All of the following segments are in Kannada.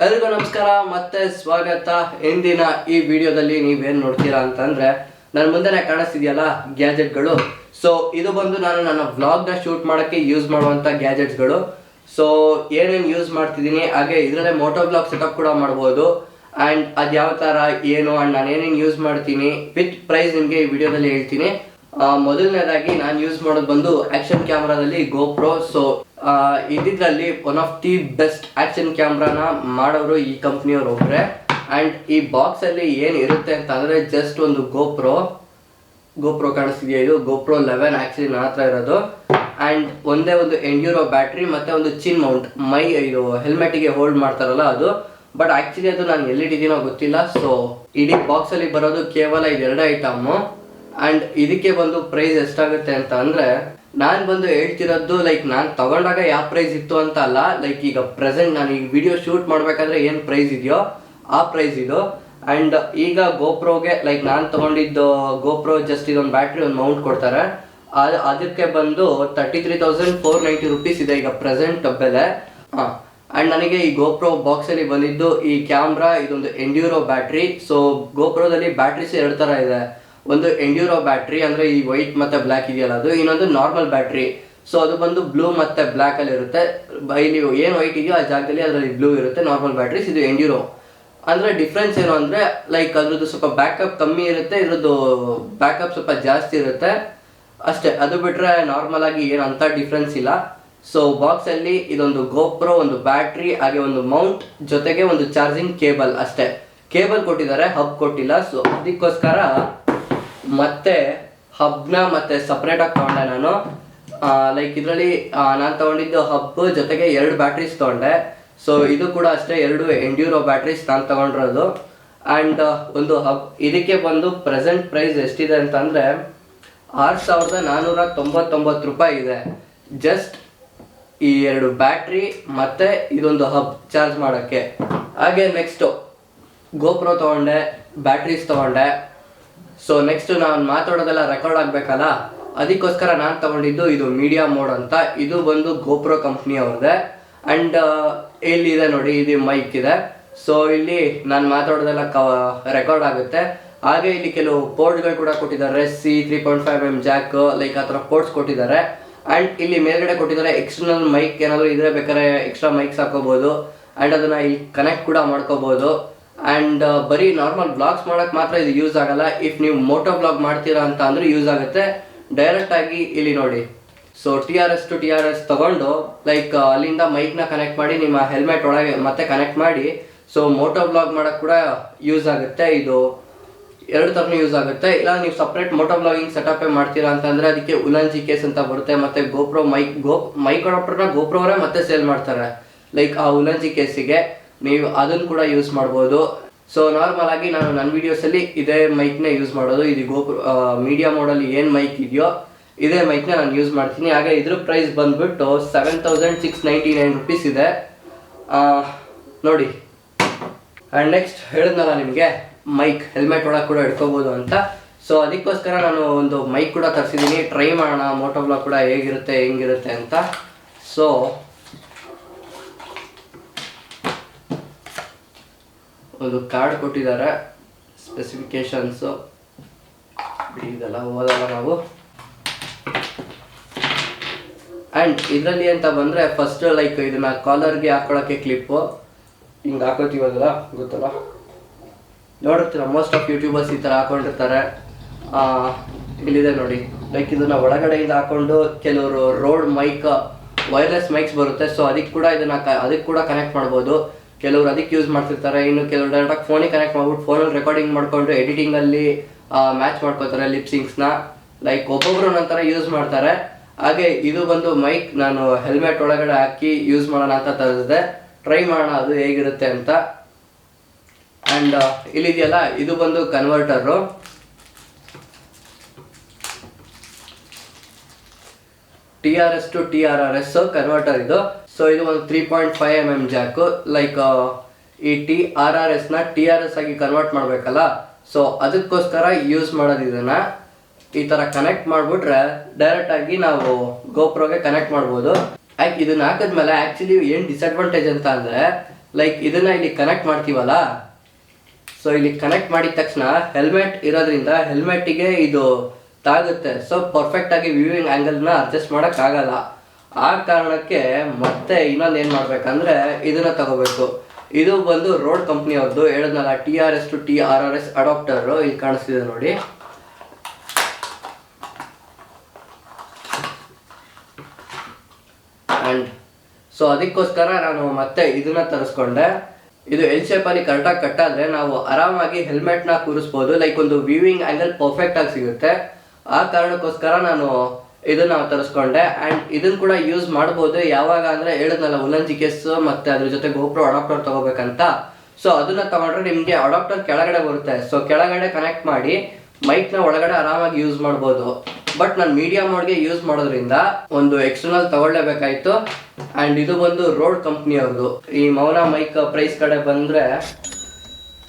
ಎಲ್ರಿಗೂ ನಮಸ್ಕಾರ ಮತ್ತೆ ಸ್ವಾಗತ. ಇಂದಿನ ಈ ವಿಡಿಯೋದಲ್ಲಿ ನೀವೇನು ನೋಡ್ತೀರಾ ಅಂತಂದ್ರೆ ನನ್ನ ಮುಂದೆನೇ ಕಾಣಿಸ್ತಿದೆಯಲ್ಲ ಗ್ಯಾಜೆಟ್ಗಳು. ಸೊ ಇದು ಬಂದು ನಾನು ನನ್ನ ವ್ಲಾಗ್ನ ಶೂಟ್ ಮಾಡೋಕ್ಕೆ ಯೂಸ್ ಮಾಡುವಂಥ ಗ್ಯಾಜೆಟ್ಸ್ಗಳು. ಸೊ ಏನೇನು ಯೂಸ್ ಮಾಡ್ತಿದ್ದೀನಿ, ಹಾಗೆ ಇದರಲ್ಲೇ ಮೋಟೋ ಬ್ಲಾಗ್ ಸೆಟಪ್ ಕೂಡ ಮಾಡ್ಬೋದು. ಆ್ಯಂಡ್ ಅದು ಯಾವ ಥರ ಏನು ಆ್ಯಂಡ್ ನಾನು ಏನೇನು ಯೂಸ್ ಮಾಡ್ತೀನಿ ವಿತ್ ಪ್ರೈಸ್ ನಿಮಗೆ ಈ ವಿಡಿಯೋದಲ್ಲಿ ಹೇಳ್ತೀನಿ. ಮೊದಲನೇದಾಗಿ ನಾನು ಯೂಸ್ ಮಾಡೋದು ಬಂದು ಆ್ಯಕ್ಷನ್ ಕ್ಯಾಮ್ರಾದಲ್ಲಿ ಗೋಪ್ರೋ. ಸೊ ಇದರಲ್ಲಿ one of the best action ಕ್ಯಾಮ್ರಾನ ಮಾಡೋರು ಈ ಕಂಪ್ನಿಯವ್ರು ಒಬ್ಬರೇ. ಆ್ಯಂಡ್ ಈ ಬಾಕ್ಸಲ್ಲಿ ಏನು ಇರುತ್ತೆ ಅಂತ ಅಂದರೆ ಜಸ್ಟ್ ಒಂದು ಗೋಪ್ರೋ ಕಾಣಿಸ್ತಿದೆಯಾ, ಇದು ಗೋಪ್ರೋ 11 ಆ್ಯಕ್ಚುಲಿ ನನ್ನ ಹತ್ರ ಇರೋದು. ಆ್ಯಂಡ್ ಒಂದೇ ಒಂದು ಎಂಡ್ಯೂರೋ ಬ್ಯಾಟ್ರಿ ಮತ್ತು ಒಂದು ಚಿನ್ ಮೌಂಟ್, ಇದು ಹೆಲ್ಮೆಟಿಗೆ ಹೋಲ್ಡ್ ಮಾಡ್ತಾರಲ್ಲ ಅದು. ಬಟ್ ಆ್ಯಕ್ಚುಲಿ ಅದು ನಾನು ಎಲ್ಲಿಟ್ಟಿದ್ದೀನೋ ಗೊತ್ತಿಲ್ಲ. ಸೊ ಇಡೀ ಬಾಕ್ಸಲ್ಲಿ ಬರೋದು ಕೇವಲ ಇದೆರಡು ಐಟಮು. ಆ್ಯಂಡ್ ಇದಕ್ಕೆ ಬಂದು ಪ್ರೈಸ್ ಎಷ್ಟಾಗುತ್ತೆ ಅಂತ ಅಂದರೆ ನಾನು ಬಂದು ಹೇಳ್ತಿರೋದು ಲೈಕ್ ನಾನು ತಗೊಂಡಾಗ ಯಾವ ಪ್ರೈಸ್ ಇತ್ತು ಅಂತ ಅಲ್ಲ, ಲೈಕ್ ಈಗ ಪ್ರೆಸೆಂಟ್ ನಾನು ಈಗ ವಿಡಿಯೋ ಶೂಟ್ ಮಾಡಬೇಕಾದ್ರೆ ಏನು ಪ್ರೈಸ್ ಇದೆಯೋ ಆ ಪ್ರೈಸ್ ಇದು. ಆ್ಯಂಡ್ ಈಗ ಗೋಪ್ರೋಗೆ ಲೈಕ್ ನಾನು ತೊಗೊಂಡಿದ್ದು ಗೋಪ್ರೋ ಜಸ್ಟ್ ಇದೊಂದು ಬ್ಯಾಟ್ರಿ ಒಂದು ಮೌಂಟ್ ಕೊಡ್ತಾರೆ, ಅದಕ್ಕೆ ಬಂದು 33,490 ರೂಪೀಸ್ ಇದೆ ಈಗ ಪ್ರೆಸೆಂಟ್ ಬೆಲೆ. ಆ್ಯಂಡ್ ನನಗೆ ಈ ಗೋಪ್ರೋ ಬಾಕ್ಸಲ್ಲಿ ಬಂದಿದ್ದು ಈ ಕ್ಯಾಮ್ರಾ, ಇದೊಂದು ಎಂಡ್ಯೂರೋ ಬ್ಯಾಟ್ರಿ. ಸೊ ಗೋಪ್ರೋದಲ್ಲಿ ಬ್ಯಾಟ್ರೀಸ್ ಎರಡು ಥರ ಇದೆ. ಒಂದು ಎಂಡ್ಯೂರೋ ಬ್ಯಾಟ್ರಿ ಅಂದರೆ ಈ ವೈಟ್ ಮತ್ತು ಬ್ಲ್ಯಾಕ್ ಇದೆಯಲ್ಲ ಅದು, ಇನ್ನೊಂದು ನಾರ್ಮಲ್ ಬ್ಯಾಟ್ರಿ. ಸೊ ಅದು ಬಂದು ಬ್ಲೂ ಮತ್ತು ಬ್ಲ್ಯಾಕಲ್ಲಿ ಇರುತ್ತೆ. ಇಲ್ಲಿ ಏನು ವೈಟ್ ಇದೆಯೋ ಆ ಜಾಗದಲ್ಲಿ ಅದರಲ್ಲಿ ಬ್ಲೂ ಇರುತ್ತೆ ನಾರ್ಮಲ್ ಬ್ಯಾಟ್ರೀಸ್. ಇದು ಎಂಡ್ಯೂರೋ ಅಂದರೆ ಡಿಫ್ರೆನ್ಸ್ ಏನು ಅಂದರೆ ಲೈಕ್ ಅದ್ರದ್ದು ಸ್ವಲ್ಪ ಬ್ಯಾಕಪ್ ಕಮ್ಮಿ ಇರುತ್ತೆ, ಇದ್ರದ್ದು ಬ್ಯಾಕಪ್ ಸ್ವಲ್ಪ ಜಾಸ್ತಿ ಇರುತ್ತೆ ಅಷ್ಟೇ. ಅದು ಬಿಟ್ಟರೆ ನಾರ್ಮಲ್ ಆಗಿ ಏನು ಅಂಥ ಡಿಫ್ರೆನ್ಸ್ ಇಲ್ಲ. ಸೊ ಬಾಕ್ಸಲ್ಲಿ ಇದೊಂದು ಗೋಪ್ರೋ, ಒಂದು ಬ್ಯಾಟ್ರಿ, ಹಾಗೆ ಒಂದು ಮೌಂಟ್, ಜೊತೆಗೆ ಒಂದು ಚಾರ್ಜಿಂಗ್ ಕೇಬಲ್ ಅಷ್ಟೇ. ಕೇಬಲ್ ಕೊಟ್ಟಿದ್ದಾರೆ, ಹಬ್ ಕೊಟ್ಟಿಲ್ಲ. ಸೊ ಅದಕ್ಕೋಸ್ಕರ ಮತ್ತೆ ಹಬ್ನ ಮತ್ತೆ ಸಪ್ರೇಟಾಗಿ ತೊಗೊಂಡೆ ನಾನು. ಲೈಕ್ ಇದರಲ್ಲಿ ನಾನು ತೊಗೊಂಡಿದ್ದು ಹಬ್ ಜೊತೆಗೆ 2 ಬ್ಯಾಟ್ರೀಸ್ ತೊಗೊಂಡೆ. ಸೊ ಇದು ಕೂಡ ಅಷ್ಟೇ, 2 ಎಂಡ್ಯೂರೋ ಬ್ಯಾಟ್ರೀಸ್ ನಾನು ತೊಗೊಂಡಿರೋದು. ಆ್ಯಂಡ್ ಒಂದು ಹಬ್. ಇದಕ್ಕೆ ಬಂದು ಪ್ರೆಸೆಂಟ್ ಪ್ರೈಸ್ ಎಷ್ಟಿದೆ ಅಂತಂದರೆ 6,499 ರೂಪಾಯಿ ಇದೆ. ಜಸ್ಟ್ ಈ 2 ಬ್ಯಾಟ್ರಿ ಮತ್ತು ಇದೊಂದು ಹಬ್ ಚಾರ್ಜ್ ಮಾಡೋಕ್ಕೆ. ಹಾಗೆ ನೆಕ್ಸ್ಟು ಗೋಪ್ರೋ ತೊಗೊಂಡೆ, ಬ್ಯಾಟ್ರೀಸ್ ತೊಗೊಂಡೆ. ಸೊ ನೆಕ್ಸ್ಟು ನಾನು ಮಾತಾಡೋದೆಲ್ಲ ರೆಕಾರ್ಡ್ ಆಗಬೇಕಲ್ಲ, ಅದಕ್ಕೋಸ್ಕರ ನಾನು ತೊಗೊಂಡಿದ್ದು ಇದು ಮೀಡಿಯಾ ಮೋಡ್ ಅಂತ. ಇದು ಬಂದು ಗೋಪ್ರೋ ಕಂಪ್ನಿಯವ್ರದ್ದೆ. ಆ್ಯಂಡ್ ಇಲ್ಲಿದೆ ನೋಡಿ, ಇದು ಮೈಕ್ ಇದೆ. ಸೊ ಇಲ್ಲಿ ನಾನು ಮಾತಾಡೋದೆಲ್ಲ ರೆಕಾರ್ಡ್ ಆಗುತ್ತೆ. ಹಾಗೆ ಇಲ್ಲಿ ಕೆಲವು ಪೋರ್ಟ್ಗಳು ಕೂಡ ಕೊಟ್ಟಿದ್ದಾರೆ, C 3.5mm ಜಾಕ್, ಲೈಕ್ ಆ ಥರ ಪೋರ್ಟ್ಸ್ ಕೊಟ್ಟಿದ್ದಾರೆ. ಆ್ಯಂಡ್ ಇಲ್ಲಿ ಮೇಲ್ಗಡೆ ಕೊಟ್ಟಿದ್ದಾರೆ ಎಕ್ಸ್ಟರ್ನಲ್ ಮೈಕ್, ಏನಾದರೂ ಇದ್ರೆ ಬೇಕಾದ್ರೆ ಎಕ್ಸ್ಟ್ರಾ ಮೈಕ್ಸ್ ಹಾಕೋಬೋದು. ಆ್ಯಂಡ್ ಅದನ್ನು ಇಲ್ಲಿ ಕನೆಕ್ಟ್ ಕೂಡ ಮಾಡ್ಕೋಬೋದು. ಆ್ಯಂಡ್ ಬರೀ ನಾರ್ಮಲ್ ಬ್ಲಾಗ್ಸ್ ಮಾಡೋಕ್ಕೆ ಮಾತ್ರ ಇದು ಯೂಸ್ ಆಗಲ್ಲ. ಇಫ್ ನೀವು ಮೋಟೋ ಬ್ಲಾಗ್ ಮಾಡ್ತೀರಾ ಅಂತ ಅಂದರೆ ಯೂಸ್ ಆಗುತ್ತೆ. ಡೈರೆಕ್ಟಾಗಿ ಇಲ್ಲಿ ನೋಡಿ, ಸೊ TRS to TRS ತೊಗೊಂಡು ಲೈಕ್ ಅಲ್ಲಿಂದ ಮೈಕ್ನ ಕನೆಕ್ಟ್ ಮಾಡಿ ನಿಮ್ಮ ಹೆಲ್ಮೆಟ್ ಒಳಗೆ ಮತ್ತೆ ಕನೆಕ್ಟ್ ಮಾಡಿ. ಸೊ ಮೋಟೋ ಬ್ಲಾಗ್ ಮಾಡೋಕ್ಕೆ ಕೂಡ ಯೂಸ್ ಆಗುತ್ತೆ. ಇದು 2 ಥರನೂ ಯೂಸ್ ಆಗುತ್ತೆ. ಇಲ್ಲ ನೀವು ಸಪ್ರೇಟ್ ಮೋಟೋ ಬ್ಲಾಗಿಂಗ್ ಸೆಟಪ್ಪೇ ಮಾಡ್ತೀರಾ ಅಂತಂದರೆ ಅದಕ್ಕೆ ಉಲಂಜಿ ಕೇಸ್ ಅಂತ ಬರುತ್ತೆ. ಮತ್ತು ಗೋಪ್ರೋ ಮೈಕ್ ಅಡಾಪ್ಟರ್ನ ಗೋಪ್ರೋವರೇ ಮತ್ತೆ ಸೇಲ್ ಮಾಡ್ತಾರೆ. ಲೈಕ್ ಆ ಉಲಂಜಿ ಕೇಸಿಗೆ ನೀವು ಅದನ್ನು ಕೂಡ ಯೂಸ್ ಮಾಡ್ಬೋದು. ಸೊ ನಾರ್ಮಲ್ ಆಗಿ ನಾನು ನನ್ನ ವೀಡಿಯೋಸಲ್ಲಿ ಇದೇ ಮೈಕ್ನೇ ಯೂಸ್ ಮಾಡೋದು. ಇದು ಗೋಪ್ರೋ ಮೀಡಿಯಾ ಮೋಡಲ್ಲಿ ಏನು ಮೈಕ್ ಇದೆಯೋ ಇದೇ ಮೈಕ್ನ ನಾನು ಯೂಸ್ ಮಾಡ್ತೀನಿ. ಹಾಗೆ ಇದ್ರ ಪ್ರೈಸ್ ಬಂದುಬಿಟ್ಟು 7,699 ರೂಪೀಸ್ ಇದೆ ನೋಡಿ. ಆ್ಯಂಡ್ ನೆಕ್ಸ್ಟ್ ಹೇಳಿದ್ನಲ್ಲ ನಿಮಗೆ ಮೈಕ್ ಹೆಲ್ಮೆಟ್ ಒಳಗೆ ಕೂಡ ಇಟ್ಕೋಬೋದು ಅಂತ. ಸೊ ಅದಕ್ಕೋಸ್ಕರ ನಾನು ಒಂದು ಮೈಕ್ ಕೂಡ ತರಿಸಿದ್ದೀನಿ. ಟ್ರೈ ಮಾಡೋಣ ಮೋಟೋ ಬ್ಲಾಗ್ ಕೂಡ ಹೆಂಗಿರುತ್ತೆ ಅಂತ. ಸೊ ಒಂದು ಕಾರ್ಡ್ ಕೊಟ್ಟಿದ್ದಾರೆ, ಸ್ಪೆಸಿಫಿಕೇಶನ್ಸು ಇದೆಲ್ಲ ಓದಲ್ಲ ನಾವು. ಆ್ಯಂಡ್ ಇದರಲ್ಲಿ ಅಂತ ಬಂದರೆ ಫಸ್ಟ್ ಲೈಕ್ ಇದನ್ನು ಕಾಲರ್ಗೆ ಹಾಕೊಳ್ಳೋಕ್ಕೆ ಕ್ಲಿಪ್ಪು ಹಿಂಗೆ ಹಾಕೋತೀವಲ್ಲ, ಗೊತ್ತಲ್ಲ, ನೋಡಿರ್ತೀರ ಮೋಸ್ಟ್ ಆಫ್ ಯೂಟ್ಯೂಬರ್ಸ್ ಈ ಥರ ಹಾಕೊಂಡಿರ್ತಾರೆ. ಇಲ್ಲಿದೆ ನೋಡಿ, ಲೈಕ್ ಇದನ್ನು ಒಳಗಡೆಯಿಂದ ಹಾಕ್ಕೊಂಡು ಕೆಲವರು ರೋಡ್ ಮೈಕ್, ವೈರ್ಲೆಸ್ ಮೈಕ್ಸ್ ಬರುತ್ತೆ. ಸೊ ಅದಕ್ಕೆ ಕೂಡ ಕನೆಕ್ಟ್ ಮಾಡ್ಬೋದು. ಕೆಲವರು ಅದಕ್ಕೆ ಯೂಸ್ ಮಾಡ್ತಿರ್ತಾರೆ. ಇನ್ನು ಕೆಲವರು ಡೈರೆಕ್ಟಾಗಿ ಫೋನಿಗೆ ಕನೆಕ್ಟ್ ಮಾಡ್ಬಿಟ್ಟು ಫೋನಲ್ಲಿ ರೆಕಾರ್ಡಿಂಗ್ ಮಾಡಿಕೊಂಡು ಎಡಿಟಿಂಗಲ್ಲಿ ಮ್ಯಾಚ್ ಮಾಡ್ಕೋತಾರೆ ಲಿಪ್ಸಿಂಗ್ಸ್ನ. ಲೈಕ್ ಒಬ್ಬೊಬ್ಬರು ಒಂಥರ ಯೂಸ್ ಮಾಡ್ತಾರೆ. ಹಾಗೆ ಇದು ಬಂದು ಮೈಕ್ ನಾನು ಹೆಲ್ಮೆಟ್ ಒಳಗಡೆ ಹಾಕಿ ಯೂಸ್ ಮಾಡೋಣ ಅಂತ ತರಿಸಿದೆ. ಟ್ರೈ ಮಾಡೋಣ ಅದು ಹೇಗಿರುತ್ತೆ ಅಂತ. ಆ್ಯಂಡ್ ಇಲ್ಲಿದೆಯಲ್ಲ, ಇದು ಬಂದು converter. TRS to TRRS converter ಇದು. ಸೊ ಇದು ಒಂದು 3.5mm ಜಾಕು. ಲೈಕ್ ಈ TRRSನ TRS ಆಗಿ ಕನ್ವರ್ಟ್ ಮಾಡಬೇಕಲ್ಲ, ಸೊ ಅದಕ್ಕೋಸ್ಕರ ಯೂಸ್ ಮಾಡೋದು. ಇದನ್ನು ಈ ಥರ ಕನೆಕ್ಟ್ ಮಾಡಿಬಿಟ್ರೆ ಡೈರೆಕ್ಟಾಗಿ ನಾವು ಗೋಪ್ರೋಗೆ ಕನೆಕ್ಟ್ ಮಾಡ್ಬೋದು. ಇದನ್ನ ಹಾಕಿದ್ಮೇಲೆ ಆ್ಯಕ್ಚುಲಿ ಏನು ಡಿಸಡ್ವಾಂಟೇಜ್ ಅಂತ ಅಂದರೆ ಲೈಕ್ ಇದನ್ನ ಇಲ್ಲಿ ಕನೆಕ್ಟ್ ಮಾಡ್ತೀವಲ್ಲ, ಸೊ ಇಲ್ಲಿ ಕನೆಕ್ಟ್ ಮಾಡಿದ ತಕ್ಷಣ ಹೆಲ್ಮೆಟ್ ಇರೋದ್ರಿಂದ ಹೆಲ್ಮೆಟ್ಟಿಗೆ ಇದು ತಾಗುತ್ತೆ. ಸೊ ಪರ್ಫೆಕ್ಟ್ ಆಗಿ ವ್ಯೂವಿಂಗ್ ಆ್ಯಂಗಲ್ನ ಅಡ್ಜಸ್ಟ್ ಮಾಡೋಕ್ಕಾಗಲ್ಲ. ಆ ಕಾರಣಕ್ಕೆ ಮತ್ತೆ ಇನ್ನೊಂದು ಏನು ಮಾಡ್ಬೇಕಂದ್ರೆ ಇದನ್ನ ತಗೋಬೇಕು. ಇದು ಬಂದು ರೋಡ್ ಕಂಪ್ನಿ ಅವ್ರದ್ದು, ಹೇಳಿದ್ನಲ್ಲ TRS to TRRS ಅಡಾಪ್ಟರ್, ಇಲ್ಲಿ ಕಾಣಿಸ್ತಿದೆ ನೋಡಿ. ಆ್ಯಂಡ್ ಸೊ ಅದಕ್ಕೋಸ್ಕರ ನಾನು ಮತ್ತೆ ಇದನ್ನ ತರಿಸ್ಕೊಂಡೆ. ಇದು ಎಲ್ ಶೇಪಲ್ಲಿ ಕರೆಕ್ಟಾಗಿ ಕಟ್ಟಾದರೆ ನಾವು ಆರಾಮಾಗಿ ಹೆಲ್ಮೆಟ್ನ ಕೂರಿಸ್ಬೋದು. ಲೈಕ್ ಒಂದು ವ್ಯೂವಿಂಗ್ ಆ್ಯಂಗಲ್ ಪರ್ಫೆಕ್ಟ್ ಆಗಿ ಸಿಗುತ್ತೆ. ಆ ಕಾರಣಕ್ಕೋಸ್ಕರ ನಾನು ಇದನ್ನ ತರಿಸ್ಕೊಂಡೆ. ಆ್ಯಂಡ್ ಇದನ್ನು ಕೂಡ ಯೂಸ್ ಮಾಡ್ಬೋದು. ಯಾವಾಗ ಅಂದರೆ ಹೇಳಿದ್ನಲ್ಲ ಉಲ್ಲಂಜಿ ಕೇಸ್ ಮತ್ತು ಅದ್ರ ಜೊತೆ GoPro ಅಡಾಪ್ಟರ್ ತೊಗೋಬೇಕಂತ. ಸೊ ಅದನ್ನು ತೊಗೊಂಡ್ರೆ ನಿಮಗೆ ಅಡಾಪ್ಟರ್ ಕೆಳಗಡೆ ಬರುತ್ತೆ. ಸೊ ಕೆಳಗಡೆ ಕನೆಕ್ಟ್ ಮಾಡಿ ಮೈಕ್ನ ಒಳಗಡೆ ಆರಾಮಾಗಿ ಯೂಸ್ ಮಾಡ್ಬೋದು. ಬಟ್ ನಾನು ಮೀಡಿಯಾ ಮೋಡ್ಗೆ ಯೂಸ್ ಮಾಡೋದ್ರಿಂದ ಒಂದು ಎಕ್ಸ್ಟರ್ನಲ್ ತಗೊಳ್ಳೇಬೇಕಾಯ್ತು. ಆ್ಯಂಡ್ ಇದು ಬಂದು ರೋಡ್ ಕಂಪ್ನಿ ಅವ್ರದ್ದು. ಈ ಮೌನ ಮೈಕ್ ಪ್ರೈಸ್ ಕಡೆ ಬಂದರೆ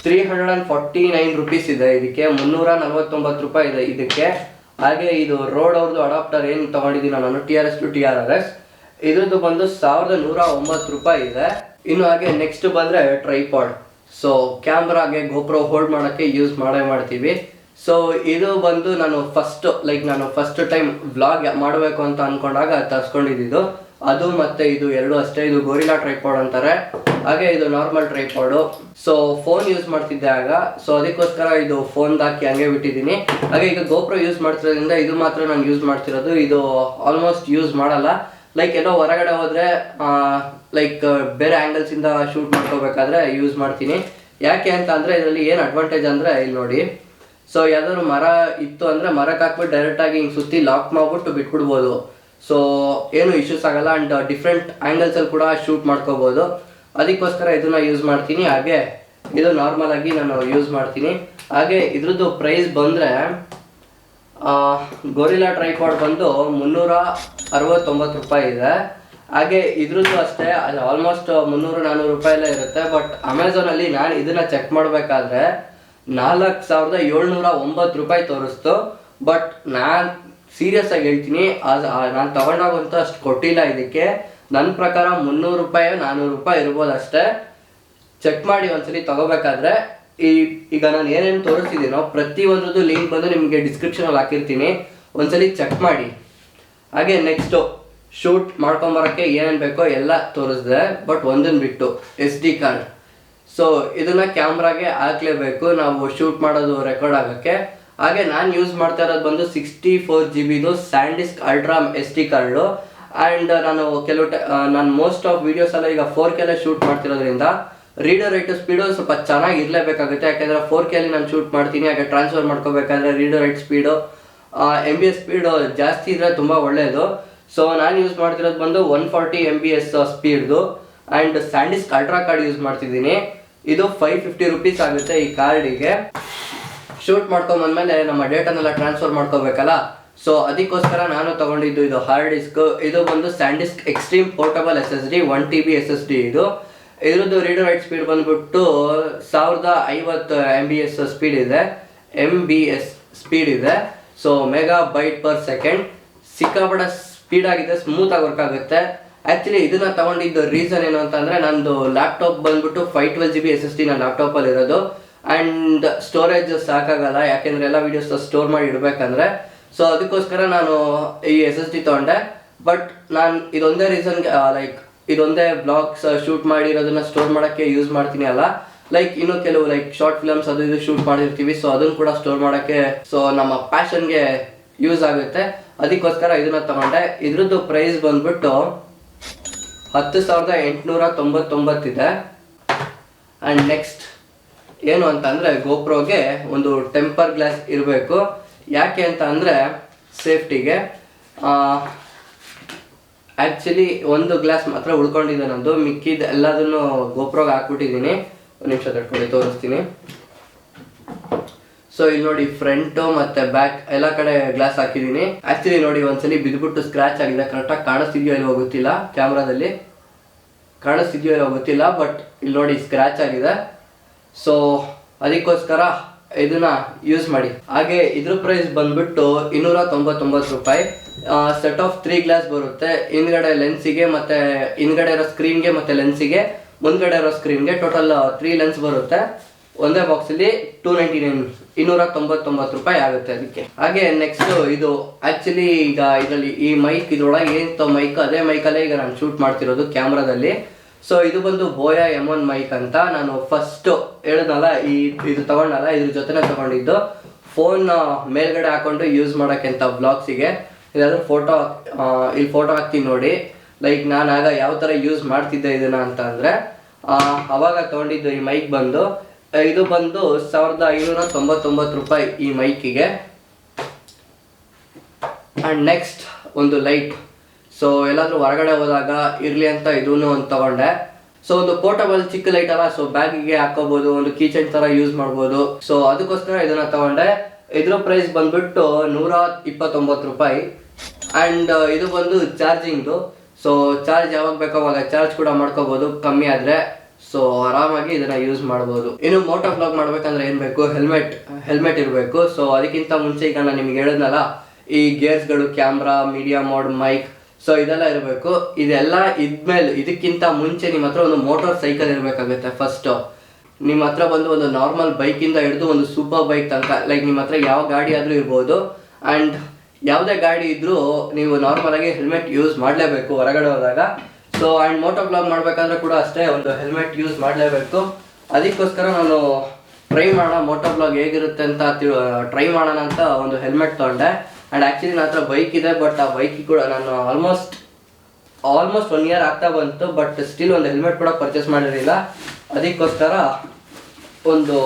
349 ರೂಪೀಸ್ ಇದೆ. ಇದಕ್ಕೆ 349 ರೂಪಾಯಿ ಇದೆ ಇದಕ್ಕೆ. ಹಾಗೆ ಇದು ರೋಡ್ ಅವ್ರದ್ದು ಅಡಾಪ್ಟರ್ ಏನು ತೊಗೊಂಡಿದ್ದೀನಿ ನಾನು TRS to TRRS, ಇದ್ರದ್ದು ಬಂದು 1109 ರೂಪಾಯಿ ಇದೆ. ಇನ್ನು ಹಾಗೆ ನೆಕ್ಸ್ಟ್ ಬಂದರೆ ಟ್ರೈಪಾಡ್. ಸೊ ಕ್ಯಾಮ್ರಾಗೆ GoPro ಹೋಲ್ಡ್ ಮಾಡೋಕ್ಕೆ ಯೂಸ್ ಮಾಡ್ತೀವಿ. ಸೊ ಇದು ಬಂದು ನಾನು ಫಸ್ಟ್ ಟೈಮ್ ವ್ಲಾಗ್ ಮಾಡಬೇಕು ಅಂತ ಅಂದ್ಕೊಂಡಾಗ ತರಿಸ್ಕೊಂಡಿದ್ದು. ಅದು ಮತ್ತು ಇದು ಎರಡು ಅಷ್ಟೇ. ಇದು ಗೊರಿಲ್ಲಾ ಟ್ರೈಪಾಡ್ ಅಂತಾರೆ. ಹಾಗೆ ಇದು normal tripod. So phone use ಮಾಡ್ತಿದ್ದೆ ಆಗ, ಸೊ ಅದಕ್ಕೋಸ್ಕರ ಇದು ಫೋನ್ದು ಹಾಕಿ ಹಂಗೆ ಬಿಟ್ಟಿದ್ದೀನಿ. ಹಾಗೆ ಈಗ GoPro ಯೂಸ್ ಮಾಡ್ತಿರೋದ್ರಿಂದ ಇದು ಮಾತ್ರ ನಾನು ಯೂಸ್ ಮಾಡ್ತಿರೋದು. ಇದು ಆಲ್ಮೋಸ್ಟ್ ಯೂಸ್ ಮಾಡಲ್ಲ. ಲೈಕ್ ಎಲ್ಲೋ ಹೊರಗಡೆ ಹೋದರೆ ಲೈಕ್ ಬೇರೆ ಆ್ಯಂಗಲ್ಸಿಂದ ಶೂಟ್ ಮಾಡ್ಕೋಬೇಕಾದ್ರೆ ಯೂಸ್ ಮಾಡ್ತೀನಿ. ಯಾಕೆ ಅಂತ ಅಂದರೆ ಇದರಲ್ಲಿ ಏನು ಅಡ್ವಾಂಟೇಜ್ ಅಂದರೆ ಇಲ್ಲಿ ನೋಡಿ. ಸೊ ಯಾವ್ದಾದ್ರು ಮರ ಇತ್ತು ಅಂದರೆ ಮರಕ್ಕೆ ಹಾಕ್ಬಿಟ್ಟು ಡೈರೆಕ್ಟಾಗಿ ಹಿಂಗೆ ಸುತ್ತಿ ಲಾಕ್ ಮಾಡ್ಬಿಟ್ಟು ಬಿಟ್ಬಿಡ್ಬೋದು. ಸೊ ಏನು ಇಶ್ಯೂಸ್ ಆಗಲ್ಲ. ಆ್ಯಂಡ್ ಡಿಫ್ರೆಂಟ್ ಆ್ಯಂಗಲ್ಸಲ್ಲಿ ಕೂಡ ಶೂಟ್ ಮಾಡ್ಕೋಬೋದು. ಅದಕ್ಕೋಸ್ಕರ ಇದನ್ನು ಯೂಸ್ ಮಾಡ್ತೀನಿ. ಹಾಗೆ ಇದು ನಾರ್ಮಲ್ ಆಗಿ ನಾನು ಯೂಸ್ ಮಾಡ್ತೀನಿ. ಹಾಗೆ ಇದ್ರದ್ದು ಪ್ರೈಸ್ ಬಂದರೆ ಗೊರಿಲ್ಲಾ ಟ್ರೈಪಾಡ್ ಬಂದು 369 ರೂಪಾಯಿ ಇದೆ. ಹಾಗೆ ಇದ್ರದ್ದು ಅಷ್ಟೇ, ಅದು ಆಲ್ಮೋಸ್ಟ್ 300-400 ರೂಪಾಯಲ್ಲೇ ಇರುತ್ತೆ. ಬಟ್ ಅಮೆಝಾನಲ್ಲಿ ನಾನು ಇದನ್ನು ಚೆಕ್ ಮಾಡಬೇಕಾದ್ರೆ 4709 ರೂಪಾಯಿ ತೋರಿಸ್ತು. ಬಟ್ ನಾನು ಸೀರಿಯಸ್ ಆಗಿ ಹೇಳ್ತೀನಿ, ನಾನು ತಗೊಂಡಾಗಂತೂ ಅಷ್ಟು ಕೊಟ್ಟಿಲ್ಲ ಇದಕ್ಕೆ. ನನ್ನ ಪ್ರಕಾರ 300 ರೂಪಾಯಿ 400 ರೂಪಾಯಿ ಇರ್ಬೋದು ಅಷ್ಟೇ. ಚೆಕ್ ಮಾಡಿ ಒಂದ್ಸಲಿ ತಗೋಬೇಕಾದ್ರೆ. ಈಗ ನಾನು ಏನೇನು ತೋರಿಸ್ತಿದ್ದೀನೋ ಪ್ರತಿಯೊಂದ್ರದ್ದು ಲಿಂಕ್ ಬಂದು ನಿಮಗೆ ಡಿಸ್ಕ್ರಿಪ್ಷನಲ್ಲಿ ಹಾಕಿರ್ತೀನಿ, ಒಂದ್ಸಲಿ ಚೆಕ್ ಮಾಡಿ. ಹಾಗೆ ನೆಕ್ಸ್ಟು ಶೂಟ್ ಮಾಡ್ಕೊಂಬರೋಕ್ಕೆ ಏನೇನು ಬೇಕೋ ಎಲ್ಲ ತೋರಿಸಿದೆ. ಬಟ್ ಒಂದನ್ನು ಬಿಟ್ಟು SD ಕಾರ್ಡ್. ಸೊ ಇದನ್ನು ಕ್ಯಾಮ್ರಾಗೆ ಹಾಕ್ಲೇಬೇಕು ನಾವು ಶೂಟ್ ಮಾಡೋದು ರೆಕಾರ್ಡ್ ಆಗೋಕ್ಕೆ. ಹಾಗೆ ನಾನು ಯೂಸ್ ಮಾಡ್ತಾ ಇರೋದು ಬಂದು 64 GB SanDisk ultra SD card. And ನಾನು ಮೋಸ್ಟ್ ಆಫ್ ವೀಡಿಯೋಸೆಲ್ಲ ಈಗ 4K ಶೂಟ್ ಮಾಡ್ತಿರೋದ್ರಿಂದ ರೀಡರ್ ರೈಟ್ ಸ್ಪೀಡು ಸ್ವಲ್ಪ ಚೆನ್ನಾಗಿ ಇರಲೇಬೇಕಾಗುತ್ತೆ. ಯಾಕೆಂದರೆ 4K ನಾನು ಶೂಟ್ ಮಾಡ್ತೀನಿ. ಹಾಗೆ ಟ್ರಾನ್ಸ್ಫರ್ ಮಾಡ್ಕೋಬೇಕಾದ್ರೆ reader write speed MBS speed ಜಾಸ್ತಿ ಇದ್ದರೆ ತುಂಬ ಒಳ್ಳೆಯದು. ಸೊ ನಾನು ಯೂಸ್ ಮಾಡ್ತಿರೋದು ಬಂದು 140 MBS ಸ್ಪೀಡ್ದು. And SanDisk ultra card use ಮಾಡ್ತಿದ್ದೀನಿ. ಇದು 550 ರೂಪೀಸ್ ಆಗುತ್ತೆ ಈ ಕಾರ್ಡಿಗೆ. ಶೂಟ್ ಮಾಡ್ಕೊಂಬಂದ್ಮೇಲೆ ನಮ್ಮ ಡೇಟಾನೆಲ್ಲ ಟ್ರಾನ್ಸ್ಫರ್ ಮಾಡ್ಕೋಬೇಕಲ್ಲ. ಸೊ ಅದಕ್ಕೋಸ್ಕರ ನಾನು ತೊಗೊಂಡಿದ್ದು ಇದು ಹಾರ್ಡ್ ಡಿಸ್ಕ್. ಇದು ಬಂದು SanDisk extreme portable SSD 1 TB SSD. ಇದ್ರದ್ದು ರೀಡರ್ ರೈಟ್ ಸ್ಪೀಡ್ ಬಂದ್ಬಿಟ್ಟು 1050 MBS ಸ್ಪೀಡ್ ಇದೆ, MBS ಸ್ಪೀಡ್ ಇದೆ. So MB/s. ಸಿಕ್ಕಾಪಟ್ಟೆ ಸ್ಪೀಡ್ ಆಗಿದೆ, ಸ್ಮೂತಾಗಿ ವರ್ಕ್ ಆಗುತ್ತೆ. ಆ್ಯಕ್ಚುಲಿ ಇದನ್ನು ತೊಗೊಂಡಿದ್ದು ರೀಸನ್ ಏನು ಅಂತಂದರೆ, ನಂದು ಲ್ಯಾಪ್ಟಾಪ್ ಬಂದ್ಬಿಟ್ಟು 512 GB SSD ನನ್ನ ಲ್ಯಾಪ್ಟಾಪಲ್ಲಿ ಇರೋದು. ಆ್ಯಂಡ್ ಸ್ಟೋರೇಜ್ ಸಾಕಾಗಲ್ಲ, ಯಾಕೆಂದರೆ ಎಲ್ಲ ವೀಡಿಯೋಸ್ ಸ್ಟೋರ್ ಮಾಡಿ ಇಡಬೇಕಂದ್ರೆ. ಸೊ ಅದಕ್ಕೋಸ್ಕರ ನಾನು ಈ SSD ತೊಗೊಂಡೆ. ಬಟ್ ನಾನು ಇದೊಂದೇ ರೀಸನ್ಗೆ ಇದೊಂದೇ ಬ್ಲಾಗ್ಸ್ ಶೂಟ್ ಮಾಡಿರೋದನ್ನ ಸ್ಟೋರ್ ಮಾಡೋಕ್ಕೆ ಯೂಸ್ ಮಾಡ್ತೀನಿ ಅಲ್ಲ. ಲೈಕ್ ಇನ್ನೂ ಕೆಲವು ಶಾರ್ಟ್ ಫಿಲಮ್ಸ್ ಅದು ಇದು ಶೂಟ್ ಮಾಡಿರ್ತೀವಿ. ಸೊ ಅದನ್ನು ಕೂಡ ಸ್ಟೋರ್ ಮಾಡೋಕ್ಕೆ, ಸೊ ನಮ್ಮ ಪ್ಯಾಷನ್ಗೆ ಯೂಸ್ ಆಗುತ್ತೆ. ಅದಕ್ಕೋಸ್ಕರ ಇದನ್ನ ತಗೊಂಡೆ. ಇದ್ರದ್ದು ಪ್ರೈಸ್ ಬಂದ್ಬಿಟ್ಟು 10,899 ಇದೆ. ಆ್ಯಂಡ್ ನೆಕ್ಸ್ಟ್ ಏನು ಅಂತ ಅಂದರೆ, GoProಗೆ ಒಂದು ಟೆಂಪರ್ ಗ್ಲಾಸ್ ಇರಬೇಕು. ಯಾಕೆ ಅಂತ ಅಂದರೆ ಸೇಫ್ಟಿಗೆ. ಆ್ಯಕ್ಚುಲಿ ಒಂದು ಗ್ಲಾಸ್ ಮಾತ್ರ ಉಳ್ಕೊಂಡಿದೆ ನಂದು, ಮಿಕ್ಕಿದ ಎಲ್ಲದನ್ನು GoProಗೆ ಹಾಕ್ಬಿಟ್ಟಿದ್ದೀನಿ. ಒಂದು ನಿಮಿಷ ತಡ್ಕೊಂಡು ತೋರಿಸ್ತೀನಿ. ಸೊ ಇಲ್ಲಿ ನೋಡಿ, ಫ್ರಂಟು ಮತ್ತು ಬ್ಯಾಕ್ ಎಲ್ಲ ಕಡೆ ಗ್ಲಾಸ್ ಹಾಕಿದ್ದೀನಿ. ಆ್ಯಕ್ಚುಲಿ ನೋಡಿ, ಒಂದ್ಸಲಿ ಬಿದ್ದುಬಿಟ್ಟು ಸ್ಕ್ರ್ಯಾಚ್ ಆಗಿದೆ. ಕರೆಕ್ಟಾಗಿ ಕಾಣಿಸ್ತಿದೆಯೋ ಇಲ್ಲೋ ಗೊತ್ತಿಲ್ಲ, ಕ್ಯಾಮ್ರಾದಲ್ಲಿ ಕಾಣಿಸ್ತಿದೆಯೋ ಇಲ್ಲೋ ಗೊತ್ತಿಲ್ಲ. ಬಟ್ ಇಲ್ಲಿ ನೋಡಿ ಸ್ಕ್ರ್ಯಾಚ್ ಆಗಿದೆ. ಸೊ ಅದಕ್ಕೋಸ್ಕರ ಇದನ್ನ ಯೂಸ್ ಮಾಡಿ. ಹಾಗೆ ಇದ್ರ ಪ್ರೈಸ್ ಬಂದ್ಬಿಟ್ಟು 299 ರೂಪಾಯಿ. ಸೆಟ್ ಆಫ್ 3 ಗ್ಲಾಸ್ ಬರುತ್ತೆ. ಹಿಂದ್ಗಡೆ ಲೆನ್ಸಿಗೆ ಮತ್ತು ಹಿಂದ್ಗಡೆ ಇರೋ ಸ್ಕ್ರೀನ್ಗೆ ಮತ್ತು ಲೆನ್ಸಿಗೆ ಮುಂದ್ಗಡೆ ಇರೋ ಸ್ಕ್ರೀನ್ಗೆ ಟೋಟಲ್ 3 ಲೆನ್ಸ್ ಬರುತ್ತೆ. ಒಂದೇ ಬಾಕ್ಸಲ್ಲಿ 299 299 ರೂಪಾಯಿ ಆಗುತ್ತೆ ಅದಕ್ಕೆ. ಹಾಗೆ ನೆಕ್ಸ್ಟ್ ಇದು ಆಕ್ಚುಲಿ ಈಗ ಇದರಲ್ಲಿ ಈ ಮೈಕ್ ಇದ್ರೊಳಗೆ ಏನು ಮೈಕ್ ಅದೇ ಮೈಕಲ್ಲೇ ಈಗ ನಾನು ಶೂಟ್ ಮಾಡ್ತಿರೋದು ಕ್ಯಾಮ್ರಾದಲ್ಲಿ. ಸೊ ಇದು ಬಂದು ಬೋಯಾ M1 ಮೈಕ್ ಅಂತ. ನಾನು ಫಸ್ಟ್ ಹೇಳಿದ್ನಲ್ಲ ಇದು ತಗೊಂಡಲ್ಲ, ಇದ್ರ ಜೊತೆನೇ ತಗೊಂಡಿದ್ದು. ಫೋನ್ ಮೇಲ್ಗಡೆ ಹಾಕೊಂಡು ಯೂಸ್ ಮಾಡೋಕ್ಕೆ ಅಂತ ವ್ಲಾಗ್ಸಿಗೆ. ಇದಾದ್ರೂ ಇಲ್ಲಿ ಫೋಟೋ ಹಾಕ್ತೀನಿ ನೋಡಿ. ಲೈಕ್ ನಾನು ಆಗ ಯಾವ ಥರ ಯೂಸ್ ಮಾಡ್ತಿದ್ದೆ ಇದನ್ನ ಅಂತ ಅಂದರೆ, ಅವಾಗ ತಗೊಂಡಿದ್ದು ಈ ಮೈಕ್ ಬಂದು ಇದು ಬಂದು 1599 ರೂಪಾಯಿ ಈ ಮೈಕಿಗೆ. ಆ್ಯಂಡ್ ನೆಕ್ಸ್ಟ್ ಒಂದು ಲೈಟ್. ಸೊ ಎಲ್ಲಾದರೂ ಹೊರಗಡೆ ಹೋದಾಗ ಇರಲಿ ಅಂತ ಇದೂ ಒಂದು ತಗೊಂಡೆ. ಸೊ ಒಂದು ಪೋರ್ಟಬಲ್ ಚಿಕ್ಕ ಲೈಟ್ ಅಲ್ಲ, ಸೊ ಬ್ಯಾಗಿಗೆ ಹಾಕೋಬಹುದು, ಒಂದು ಕೀಚೈನ್ ಥರ ಯೂಸ್ ಮಾಡ್ಬೋದು. ಸೊ ಅದಕ್ಕೋಸ್ಕರ ಇದನ್ನ ತಗೊಂಡೆ. ಇದ್ರ ಪ್ರೈಸ್ ಬಂದ್ಬಿಟ್ಟು 129 ರೂಪಾಯಿ. ಆ್ಯಂಡ್ ಇದು ಬಂದು ಚಾರ್ಜಿಂಗ್ದು. ಸೊ ಚಾರ್ಜ್ ಯಾವಾಗ ಬೇಕೋ ಅವಾಗ ಚಾರ್ಜ್ ಕೂಡ ಮಾಡ್ಕೋಬೋದು ಕಮ್ಮಿ ಆದರೆ. ಸೊ ಆರಾಮಾಗಿ ಇದನ್ನ ಯೂಸ್ ಮಾಡ್ಬೋದು. ಇನ್ನು ಮೋಟೋ ವ್ಲಾಗ್ ಮಾಡ್ಬೇಕಂದ್ರೆ ಏನು ಬೇಕು, ಹೆಲ್ಮೆಟ್ ಇರಬೇಕು. ಸೊ ಅದಕ್ಕಿಂತ ಮುಂಚೆ ಈಗ ನಾನು ನಿಮ್ಗೆ ಹೇಳಿದ್ನಲ್ಲ, ಈ ಗೇರ್ಸ್ಗಳು, camera, media mode, mic, so ಇದೆಲ್ಲ ಇರಬೇಕು. ಇದೆಲ್ಲ ಇದ್ಮೇಲೆ ಇದಕ್ಕಿಂತ ಮುಂಚೆ ನಿಮ್ಮ ಹತ್ರ ಒಂದು ಮೋಟಾರ್ ಸೈಕಲ್ ಇರಬೇಕಾಗುತ್ತೆ. ಫಸ್ಟು ನಿಮ್ಮ ಹತ್ರ ಬಂದು ಒಂದು ನಾರ್ಮಲ್ ಬೈಕಿಂದ ಹಿಡಿದು ಒಂದು ಸೂಪರ್ ಬೈಕ್ ತನಕ, ಲೈಕ್ ನಿಮ್ಮ ಹತ್ರ ಯಾವ ಗಾಡಿ ಆದರೂ ಇರ್ಬೋದು. ಆ್ಯಂಡ್ ಯಾವುದೇ ಗಾಡಿ ಇದ್ದರೂ ನೀವು ನಾರ್ಮಲಾಗಿ ಹೆಲ್ಮೆಟ್ ಯೂಸ್ ಮಾಡಲೇಬೇಕು ಹೊರಗಡೆ ಹೋದಾಗ. ಸೊ ಆ್ಯಂಡ್ ಮೋಟೋ ವ್ಲಾಗ್ ಮಾಡಬೇಕಂದ್ರೆ ಕೂಡ ಅಷ್ಟೇ ಒಂದು ಹೆಲ್ಮೆಟ್ ಯೂಸ್ ಮಾಡಲೇಬೇಕು. ಅದಕ್ಕೋಸ್ಕರ ನಾನು ಟ್ರೈ ಮಾಡೋಣ ಮೋಟೋ ವ್ಲಾಗ್ ಹೇಗಿರುತ್ತೆ ಅಂತ ಟ್ರೈ ಮಾಡೋಣ ಅಂತ ಒಂದು ಹೆಲ್ಮೆಟ್ ತೊಗೊಂಡೆ. ಆ್ಯಂಡ್ ಆ್ಯಕ್ಚುಲಿ ನನ್ನ ಹತ್ರ ಬೈಕ್ ಇದೆ, ಬಟ್ ಆ ಬೈಕಿಗೆ ಕೂಡ ನಾನು ಆಲ್ಮೋಸ್ಟ್ 1 ಇಯರ್ ಆಗ್ತಾ ಬಂತು, ಬಟ್ ಸ್ಟಿಲ್ ಒಂದು ಹೆಲ್ಮೆಟ್ ಕೂಡ ಪರ್ಚೇಸ್ ಮಾಡಿರಲಿಲ್ಲ. ಅದಕ್ಕೋಸ್ಕರ ಒಂದು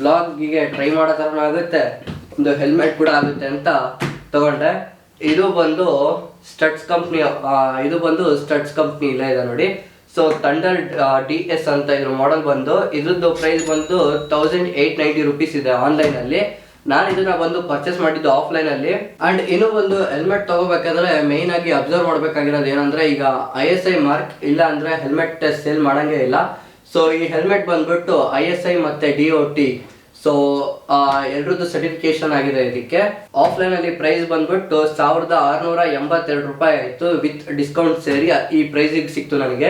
ವ್ಲಾಗಿಗೆ ಟ್ರೈ ಮಾಡೋ ಥರನೂ ಆಗುತ್ತೆ, ಒಂದು ಹೆಲ್ಮೆಟ್ ಕೂಡ ಆಗುತ್ತೆ ಅಂತ ತಗೊಂಡೆ. ಇದು ಬಂದು ಸ್ಟಡ್ಸ್ ಕಂಪ್ನಿ, ಇಲ್ಲ ಇದೆ ನೋಡಿ. ಸೊ ಥಂಡರ್ DS ಅಂತ ಇದ್ರ ಮಾಡೆಲ್ ಬಂದು, ಇದ್ರದ್ದು ಪ್ರೈಸ್ ಬಂದು 1890 ರೂಪೀಸ್ ಇದೆ ಆನ್ಲೈನಲ್ಲಿ. ನಾನು ಇದನ್ನ ಬಂದು ಪರ್ಚೇಸ್ ಮಾಡಿದ್ದು ಆಫ್ಲೈನಲ್ಲಿ. ಆ್ಯಂಡ್ ಇನ್ನೂ ಒಂದು ಹೆಲ್ಮೆಟ್ ತಗೋಬೇಕಾದ್ರೆ ಮೇಯ್ನ್ ಆಗಿ ಅಬ್ಸರ್ವ್ ಮಾಡಬೇಕಾಗಿರೋದು ಏನಂದ್ರೆ, ಈಗ ISI ಮಾರ್ಕ್ ಇಲ್ಲ ಅಂದ್ರೆ ಹೆಲ್ಮೆಟ್ ಸೇಲ್ ಮಾಡಂಗೆ ಇಲ್ಲ. ಸೊ ಈ ಹೆಲ್ಮೆಟ್ ಬಂದ್ಬಿಟ್ಟು ISI ಮತ್ತೆ DOT, ಸೊ ಎರಡರದ್ದು ಸರ್ಟಿಫಿಕೇಶನ್ ಆಗಿದೆ ಇದಕ್ಕೆ. ಆಫ್ಲೈನಲ್ಲಿ ಪ್ರೈಸ್ ಬಂದ್ಬಿಟ್ಟು 1682 ರೂಪಾಯಿ ಆಯಿತು, ವಿತ್ ಡಿಸ್ಕೌಂಟ್ ಸೇರಿ ಈ ಪ್ರೈಸಿಗೆ ಸಿಕ್ತು ನನಗೆ.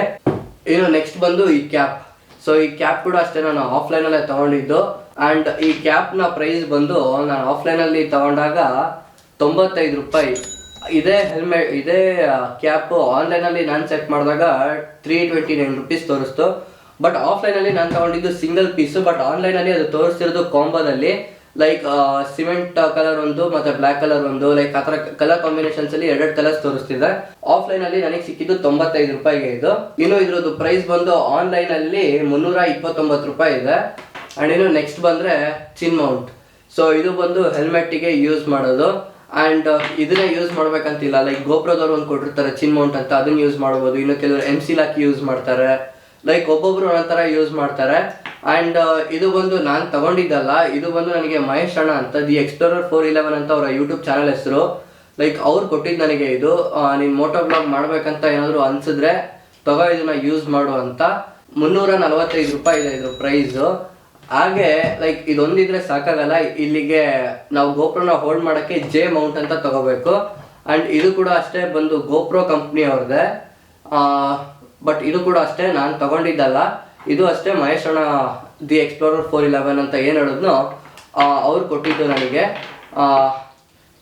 ಇನ್ನು ನೆಕ್ಸ್ಟ್ ಬಂದು ಈ ಕ್ಯಾಪ್. ಸೊ ಈ ಕ್ಯಾಪ್ ಕೂಡ ಅಷ್ಟೇ ನಾನು ಆಫ್ಲೈನಲ್ಲೇ ತಗೊಂಡಿದ್ದು. ಆ್ಯಂಡ್ ಈ ಕ್ಯಾಪ್ನ ಪ್ರೈಸ್ ಬಂದು ನಾನು ಆಫ್ಲೈನಲ್ಲಿ ತಗೊಂಡಾಗ 95 ರೂಪಾಯಿ. ಇದೇ ಕ್ಯಾಪ್ ಆನ್ಲೈನಲ್ಲಿ ನಾನು ಚೆಕ್ ಮಾಡಿದಾಗ 329 ರೂಪೀಸ್ ತೋರಿಸ್ತು. ಬಟ್ ಆಫ್ಲೈನಲ್ಲಿ ನಾನು ತಗೊಂಡಿದ್ದು ಸಿಂಗಲ್ ಪೀಸು, ಬಟ್ ಆನ್ಲೈನಲ್ಲಿ ಅದು ತೋರಿಸ್ತಿರೋದು ಕಾಂಬೋದಲ್ಲಿ. ಲೈಕ್ ಸಿಮೆಂಟ್ ಕಲರ್ ಒಂದು ಮತ್ತು ಬ್ಲ್ಯಾಕ್ ಕಲರ್ ಒಂದು, ಲೈಕ್ ಆ ಥರ ಕಲರ್ ಕಾಂಬಿನೇಷನ್ಸಲ್ಲಿ 2 ಕಲರ್ಸ್ ತೋರಿಸ್ತಿದೆ. ಆಫ್ಲೈನಲ್ಲಿ ನನಗೆ ಸಿಕ್ಕಿದ್ದು 95 ರೂಪಾಯಿಗೆ ಇದು. ಇನ್ನು ಇದ್ರದ್ದು ಪ್ರೈಸ್ ಬಂದು ಆನ್ಲೈನಲ್ಲಿ 329 ರೂಪಾಯಿ ಇದೆ. ಆ್ಯಂಡ್ ಇನ್ನು ನೆಕ್ಸ್ಟ್ ಬಂದರೆ ಚಿನ್ ಮೌಂಟ್. ಸೊ ಇದು ಬಂದು ಹೆಲ್ಮೆಟ್ಟಿಗೆ ಯೂಸ್ ಮಾಡೋದು. ಆ್ಯಂಡ್ ಇದನ್ನೇ ಯೂಸ್ ಮಾಡ್ಬೇಕಂತಿಲ್ಲ, ಲೈಕ್ ಗೋಪ್ರದವ್ರು ಒಂದು ಕೊಟ್ಟಿರ್ತಾರೆ ಚಿನ್ ಮೌಂಟ್ ಅಂತ, ಅದನ್ನು ಯೂಸ್ ಮಾಡ್ಬೋದು. ಇನ್ನು ಕೆಲವರು MC ಲಾಕಿ ಯೂಸ್ ಮಾಡ್ತಾರೆ, ಲೈಕ್ ಒಬ್ಬೊಬ್ರು ಒಂಥರ ಯೂಸ್ ಮಾಡ್ತಾರೆ. ಆ್ಯಂಡ್ ಇದು ಬಂದು ನಾನು ತಗೊಂಡಿದ್ದಲ್ಲ, ಇದು ಬಂದು ನನಗೆ ಮಹೇಶ್ ಅಣ್ಣ ಅಂತ, ದಿ ಎಕ್ಸ್ಪ್ಲೋರರ್ 411 ಅಂತ ಅವರ ಯೂಟ್ಯೂಬ್ ಚಾನಲ್ ಹೆಸರು. ಲೈಕ್ ಅವ್ರು ಕೊಟ್ಟಿದ್ದು ನನಗೆ ಇದು. ನೀನು ಮೋಟೋ ವ್ಲಾಗ್ ಮಾಡ್ಬೇಕಂತ ಏನಾದರೂ ಅನಿಸಿದ್ರೆ ತಗೋ ಇದನ್ನ ಯೂಸ್ ಮಾಡು ಅಂತ. 345 ರೂಪಾಯಿ ಇದೆ ಇದ್ರ ಪ್ರೈಸು. ಹಾಗೆ ಲೈಕ್ ಇದೊಂದಿದ್ರೆ ಸಾಕಾಗಲ್ಲ, ಇಲ್ಲಿಗೆ ನಾವು ಗೋಪ್ರೋನ ಹೋಲ್ಡ್ ಮಾಡೋಕ್ಕೆ J ಮೌಂಟ್ ಅಂತ ತಗೋಬೇಕು. ಆ್ಯಂಡ್ ಇದು ಕೂಡ ಅಷ್ಟೇ ಬಂದು ಗೋಪ್ರೋ ಕಂಪ್ನಿ ಅವ್ರದ್ದೇ. ಬಟ್ ಇದು ಕೂಡ ಅಷ್ಟೇ ನಾನು ತಗೊಂಡಿದ್ದಲ್ಲ, ಇದು ಅಷ್ಟೇ ಮಹೇಶ್ ಅಣ್ಣ ದಿ ಎಕ್ಸ್ಪ್ಲೋರರ್ 411 ಅಂತ ಏನು ಹೇಳಿದ್ನೋ ಅವ್ರು ಕೊಟ್ಟಿದ್ದು ನನಗೆ.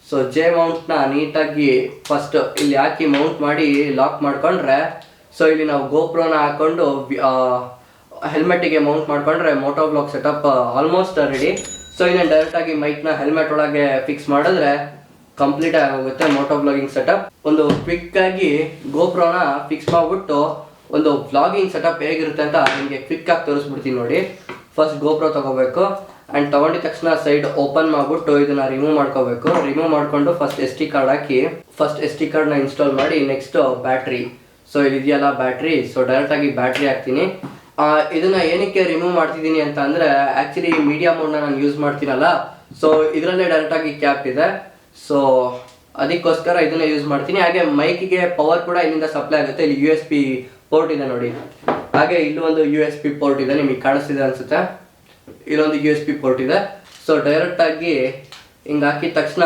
ಸೊ J ಮೌಂಟ್ನ ನೀಟಾಗಿ ಫಸ್ಟ್ ಇಲ್ಲಿ ಹಾಕಿ ಮೌಂಟ್ ಮಾಡಿ ಲಾಕ್ ಮಾಡ್ಕೊಂಡ್ರೆ, ಸೊ ಇಲ್ಲಿ ನಾವು ಗೋಪ್ರೋನ ಹಾಕ್ಕೊಂಡು ಹೆಲ್ಮೆಟ್ಟಿಗೆ ಮೌಂಟ್ ಮಾಡ್ಕೊಂಡ್ರೆ moto vlog setup almost ready. So ಇನ್ನೇನು ಡೈರೆಕ್ಟಾಗಿ ಮೈಕ್ನ ಹೆಲ್ಮೆಟ್ ಒಳಗೆ ಫಿಕ್ಸ್ ಮಾಡಿದ್ರೆ ಕಂಪ್ಲೀಟ್ ಆಗೋಗುತ್ತೆ ಮೋಟೋ ವ್ಲಾಗಿಂಗ್ ಸೆಟಪ್. ಒಂದು ಕ್ವಿಕ್ಕಾಗಿ ಗೋಪ್ರೋನ ಫಿಕ್ಸ್ ಮಾಡಿಬಿಟ್ಟು ಒಂದು ವ್ಲಾಗಿಂಗ್ ಸೆಟಪ್ ಹೇಗಿರುತ್ತೆ ಅಂತ ನಿಮಗೆ ಕ್ವಿಕ್ಕಾಗಿ ತೋರಿಸ್ಬಿಡ್ತೀನಿ ನೋಡಿ. ಫಸ್ಟ್ ಗೋಪ್ರೋ ತೊಗೋಬೇಕು. ಆ್ಯಂಡ್ ತೊಗೊಂಡಿದ ತಕ್ಷಣ ಸೈಡ್ ಓಪನ್ ಮಾಡಿಬಿಟ್ಟು ಇದನ್ನು ರಿಮೂವ್ ಮಾಡ್ಕೋಬೇಕು. ರಿಮೂವ್ ಮಾಡಿಕೊಂಡು ಫಸ್ಟ್ SD ಕಾರ್ಡ್ ಹಾಕಿ ಫಸ್ಟ್ SD ಕಾರ್ಡ್ನ ಇನ್ಸ್ಟಾಲ್ ಮಾಡಿ, ನೆಕ್ಸ್ಟ್ ಬ್ಯಾಟ್ರಿ. ಸೊ ಇದೆಯಲ್ಲ ಬ್ಯಾಟ್ರಿ, ಸೊ ಡೈರೆಕ್ಟಾಗಿ ಬ್ಯಾಟ್ರಿ ಹಾಕ್ತೀನಿ. ಇದನ್ನು ಏನಕ್ಕೆ ರಿಮೂವ್ ಮಾಡ್ತಿದ್ದೀನಿ ಅಂತ ಅಂದರೆ, ಆ್ಯಕ್ಚುಲಿ ಮೀಡಿಯಾ ಮೋಡ್ನ ನಾನು ಯೂಸ್ ಮಾಡ್ತೀನಲ್ಲ, ಸೊ ಇದರಲ್ಲೇ ಡೈರೆಕ್ಟಾಗಿ ಕ್ಯಾಪ್ ಇದೆ. ಸೊ ಅದಕ್ಕೋಸ್ಕರ ಇದನ್ನ ಯೂಸ್ ಮಾಡ್ತೀನಿ. ಹಾಗೆ ಮೈಕಿಗೆ ಪವರ್ ಕೂಡ ಇಲ್ಲಿಂದ ಸಪ್ಲೈ ಆಗುತ್ತೆ. ಇಲ್ಲಿ USB ಪೋರ್ಟ್ ಇದೆ ನೋಡಿ. ಹಾಗೆ ಇಲ್ಲೂ ಒಂದು USB ಪೋರ್ಟ್ ಇದೆ, ನಿಮಗೆ ಕಾಣಿಸ್ತಿದೆ ಅನಿಸುತ್ತೆ. ಇಲ್ಲೊಂದು USB ಪೋರ್ಟ್ ಇದೆ. ಸೊ ಡೈರೆಕ್ಟಾಗಿ ಹಿಂಗೆ ಹಾಕಿದ ತಕ್ಷಣ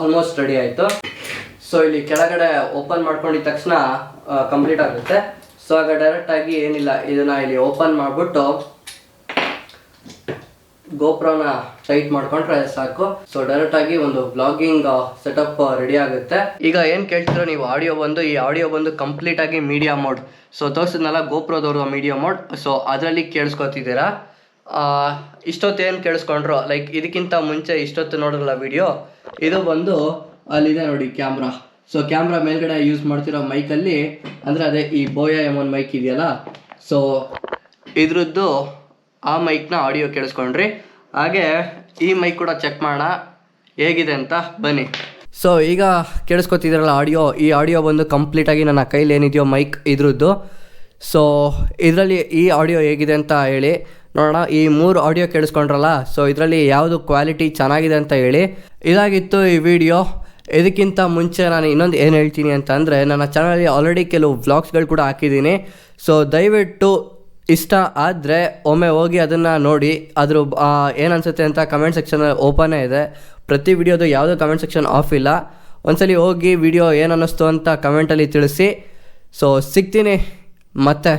ಆಲ್ಮೋಸ್ಟ್ ರೆಡಿ ಆಯಿತು. ಸೊ ಇಲ್ಲಿ ಕೆಳಗಡೆ ಓಪನ್ ಮಾಡ್ಕೊಂಡಿದ ತಕ್ಷಣ ಕಂಪ್ಲೀಟ್ ಆಗುತ್ತೆ. ಸೊ ಆಗ ಡೈರೆಕ್ಟಾಗಿ ಏನಿಲ್ಲ, ಇದನ್ನು ಇಲ್ಲಿ ಓಪನ್ ಮಾಡಿಬಿಟ್ಟು ಗೋಪ್ರೋನ ಟೈಟ್ ಮಾಡ್ಕೊಂಡ್ರೆ ಸಾಕು. ಸೊ ಡೈರೆಕ್ಟಾಗಿ ಒಂದು ವ್ಲಾಗಿಂಗ್ ಸೆಟಪ್ ರೆಡಿ ಆಗುತ್ತೆ. ಈಗ ಏನು ಕೇಳ್ತಿರೋ ನೀವು, ಈ ಆಡಿಯೋ ಬಂದು ಕಂಪ್ಲೀಟಾಗಿ ಮೀಡಿಯಾ ಮೋಡ್. ಸೊ ತೋರಿಸಿದ್ನಲ್ಲ ಗೋಪ್ರೋದವ್ರು ಮೀಡಿಯಾ ಮೋಡ್, ಸೊ ಅದರಲ್ಲಿ ಕೇಳಿಸ್ಕೊತಿದ್ದೀರಾ. ಇಷ್ಟೊತ್ತು ಏನು ಕೇಳಿಸ್ಕೊಂಡ್ರು, ಲೈಕ್ ಇದಕ್ಕಿಂತ ಮುಂಚೆ ಇಷ್ಟೊತ್ತು ನೋಡಿರಲ್ಲ ವಿಡಿಯೋ, ಇದು ಬಂದು ಅಲ್ಲಿದೆ ನೋಡಿ ಕ್ಯಾಮ್ರಾ. ಸೊ ಕ್ಯಾಮ್ರಾ ಮೇಲ್ಗಡೆ ಯೂಸ್ ಮಾಡ್ತಿರೋ ಮೈಕಲ್ಲಿ ಅಂದರೆ ಅದೇ ಈ ಬೋಯಾ M1 ಮೈಕ್ ಇದೆಯಲ್ಲ, ಸೊ ಇದ್ರದ್ದು ಆ ಮೈಕ್ನ ಆಡಿಯೋ ಕೇಳಿಸ್ಕೊಂಡ್ರಿ. ಹಾಗೆ ಈ ಮೈಕ್ ಕೂಡ ಚೆಕ್ ಮಾಡೋಣ ಹೇಗಿದೆ ಅಂತ, ಬನ್ನಿ. ಸೊ ಈಗ ಕೇಳಿಸ್ಕೊತಿದ್ದೀರಲ್ಲ ಈ ಆಡಿಯೋ ಬಂದು ಕಂಪ್ಲೀಟಾಗಿ ನನ್ನ ಕೈಲಿ ಏನಿದೆಯೋ ಮೈಕ್ ಇದ್ರದ್ದು. ಸೊ ಇದರಲ್ಲಿ ಈ ಆಡಿಯೋ ಹೇಗಿದೆ ಅಂತ ಹೇಳಿ ನೋಡೋಣ. ಈ 3 ಆಡಿಯೋ ಕೇಳಿಸ್ಕೊಂಡ್ರಲ್ಲ, ಸೊ ಇದರಲ್ಲಿ ಯಾವುದು ಕ್ವಾಲಿಟಿ ಚೆನ್ನಾಗಿದೆ ಅಂತ ಹೇಳಿ. ಇದಾಗಿತ್ತು ಈ ವಿಡಿಯೋ. ಇದಕ್ಕಿಂತ ಮುಂಚೆ ನಾನು ಇನ್ನೊಂದು ಏನು ಹೇಳ್ತೀನಿ ಅಂತ ಅಂದರೆ, ನನ್ನ ಚಾನಲಲ್ಲಿ ಆಲ್ರೆಡಿ ಕೆಲವು ವ್ಲಾಗ್ಸ್ಗಳು ಕೂಡ ಹಾಕಿದ್ದೀನಿ. ಸೊ ದಯವಿಟ್ಟು ಇಷ್ಟ ಆದರೆ ಒಮ್ಮೆ ಹೋಗಿ ಅದನ್ನು ನೋಡಿ, ಅದ್ರ ಏನನ್ಸುತ್ತೆ ಅಂತ ಕಮೆಂಟ್ ಸೆಕ್ಷನಲ್ಲಿ ಓಪನೇ ಇದೆ. ಪ್ರತಿ ವಿಡಿಯೋದು ಯಾವುದೋ ಕಮೆಂಟ್ ಸೆಕ್ಷನ್ ಆಫ್ ಇಲ್ಲ. ಒಂದ್ಸಲಿ ಹೋಗಿ ವಿಡಿಯೋ ಏನು ಅನ್ನಿಸ್ತು ಅಂತ ಕಮೆಂಟಲ್ಲಿ ತಿಳಿಸಿ. ಸೊ ಸಿಗ್ತೀನಿ ಮತ್ತೆ.